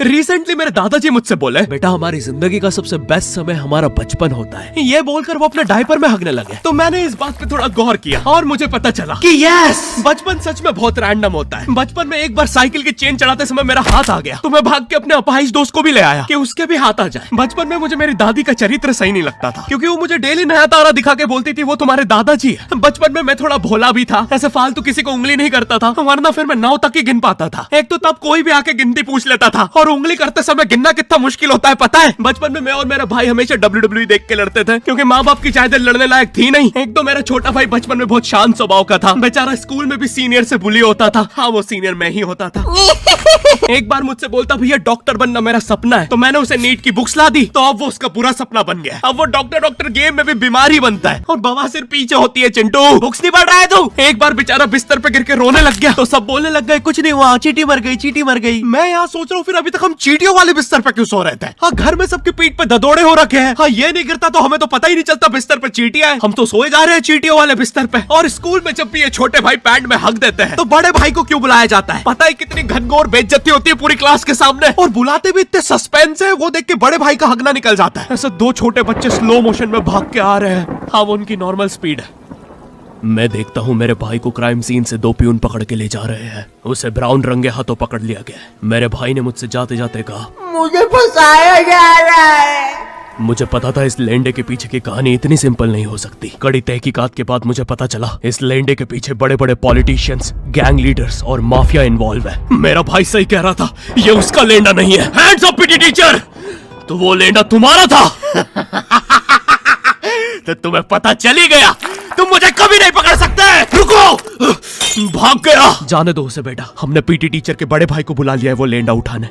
Recently मेरे दादाजी मुझसे बोले, बेटा हमारी जिंदगी का सबसे बेस्ट समय हमारा बचपन होता है। ये बोलकर वो अपने डायपर में हगने लगे। तो मैंने इस बात पे थोड़ा गौर किया और मुझे पता चला कि यस, बचपन सच में बहुत रैंडम होता है। बचपन में एक बार साइकिल की चेन चढ़ाते समय मेरा हाथ आ गया, तो मैं भाग के अपने अपाहिज दोस्त को भी ले आया कि उसके भी हाथ आ जाए। बचपन में मुझे मेरी दादी का चरित्र सही नहीं लगता था, क्योंकि वो मुझे डेली नया तारा दिखा के बोलती थी वो तुम्हारे दादाजी है। बचपन में मैं थोड़ा भोला भी था, ऐसे फालतू किसी को उंगली नहीं करता था, वरना फिर मैं 9 तक ही गिन पाता था। एक तो तब कोई भी आके गिनती पूछ लेता था, और उंगली करते समय गिनना कितना मुश्किल होता है पता है। बचपन में मैं और मेरा भाई हमेशा WWE देख के लड़ते थे, क्योंकि माँ बाप की चाहते लड़ने लायक थी नहीं। एक तो मेरा छोटा भाई बचपन में बहुत शांत स्वभाव का था, बेचारा स्कूल में भी सीनियर से बुली होता था। हाँ, वो सीनियर मैं ही होता था। एक बार मुझसे बोलता, भैया डॉक्टर बनना मेरा सपना है। तो मैंने उसे नीट की बुक्स ला दी, तो अब वो उसका बुरा सपना बन गया। अब वो डॉक्टर गेम में भी बीमारी बनता है, और बवासीर पीछे होती है। चिंटू, बुक्स नहीं पढ़ रहा है तू? एक बार बेचारा बिस्तर पे गिर के रोने लग गया, तो सब बोलने लग गए कुछ नहीं हुआ, चींटी मर गई, चींटी मर गई। मैं यहाँ सोच रहा हूँ फिर अभी तक हम चींटियों वाले बिस्तर पे क्यों सो रहे थे? हाँ, घर में सबकी पीठ पे ददोड़े हो रखे हैं। हाँ, ये नहीं गिरता तो हमें तो पता ही नहीं चलता बिस्तर पे चींटियां हैं। हम तो सोए जा रहे हैं चींटियों वाले बिस्तर पे। और स्कूल में जब भी ये छोटे भाई पैंट में हक देते हैं, तो बड़े भाई को क्यों बुलाया जाता है? पता है कितनी घनघोर बेइज्जती होती है पूरी क्लास के सामने, और बुलाते भी इतने सस्पेंस है, वो देख के बड़े भाई का हगना निकल जाता है। ऐसे 2 छोटे बच्चे स्लो मोशन में भाग के आ रहे हैं। हाँ, वो उनकी नॉर्मल स्पीड है। मैं देखता हूँ मेरे भाई को क्राइम सीन से 2 प्यून पकड़ के ले जा रहे हैं। उसे ब्राउन रंगे हाथों पकड़ लिया गया। मेरे भाई ने मुझसे जाते जाते कहा, मुझे फंसाया जा रहा है। मुझे पता था इस लेंडे के पीछे की कहानी इतनी सिंपल नहीं हो सकती। कड़ी तहकीकात के बाद मुझे पता चला इस लेंडे के पीछे बड़े बड़े पॉलिटिशियंस, गैंग लीडर्स और माफिया इन्वॉल्व है। मेरा भाई सही कह रहा था, ये उसका लेंडा नहीं है। हैंड्स अप पीटी टीचर, तो वो लेंडा तुम्हारा था। तो तुम्हें पता चली गया, तुम मुझे कभी नहीं पकड़ सकते। रुको, भाग गया। जाने दो उसे बेटा, हमने पीटी टीचर के बड़े भाई को बुला लिया है वो लेंडा उठाने।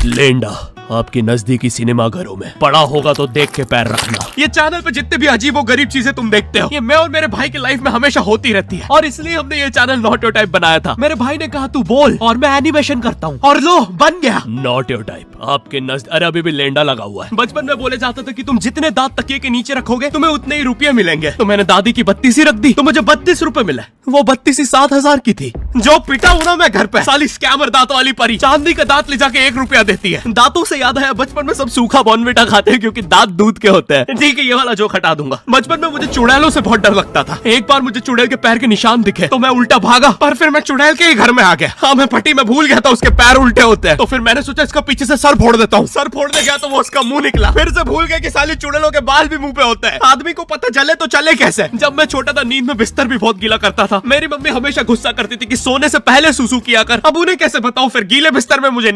लेंडा आपकी नजदीकी सिनेमा घरों में पड़ा होगा तो देख के पैर रखना। ये चैनल पे जितने भी अजीब और गरीब चीजें तुम देखते हो, ये मैं और मेरे भाई की लाइफ में हमेशा होती रहती है, और इसलिए हमने ये चैनल नॉट योर टाइप बनाया था। मेरे भाई ने कहा तू बोल और मैं एनिमेशन करता हूँ, और लो बन गया नॉट योर टाइप। आपके अरे अभी भी लेंडा लगा हुआ है। बचपन में बोले जाता था कि तुम जितने दांत तकिए के नीचे रखोगे तुम्हें उतने ही रुपये मिलेंगे। तो मैंने दादी की 32 रख दी, तो मुझे 32 रुपए मिले। वो 32 7,000 की थी। जो पिटा हूं ना मैं घर पे, साली स्कैमर दांतों वाली परी, चांदी का दांत ले जाके 1 रुपया देती है। दांतों से याद आया, बचपन में सब सूखा बॉर्नविटा खाते हैं क्योंकि दांत दूध के होते हैं। ठीक है, ये वाला जोक हटा दूंगा। बचपन में मुझे चुड़ैलों से बहुत डर लगता था। एक बार मुझे चुड़ैल के पैर के निशान दिखे, तो मैं उल्टा भागा, पर फिर मैं चुड़ैल के ही घर में आ गया। हाँ, मैं पट्टी में भूल गया था उसके पैर उल्टे होते हैं, तो फिर मैंने सोचा इसका पीछे से सर फोड़ देता हूँ। सर फोड़ने गया तो वो उसका मुंह निकला। फिर से भूल गया कि साली चुड़ैलों के बाल भी मुंह पे होते हैं। आदमी को पता चले तो चले कैसे। जब मैं छोटा था, नींद में बिस्तर भी बहुत गीला करता था। मेरी मम्मी हमेशा गुस्सा करती थी कि सोने से पहले सुसु किया कर। अब उन्हें कैसे बताऊं, फिर गीले बिस्तर में मुझे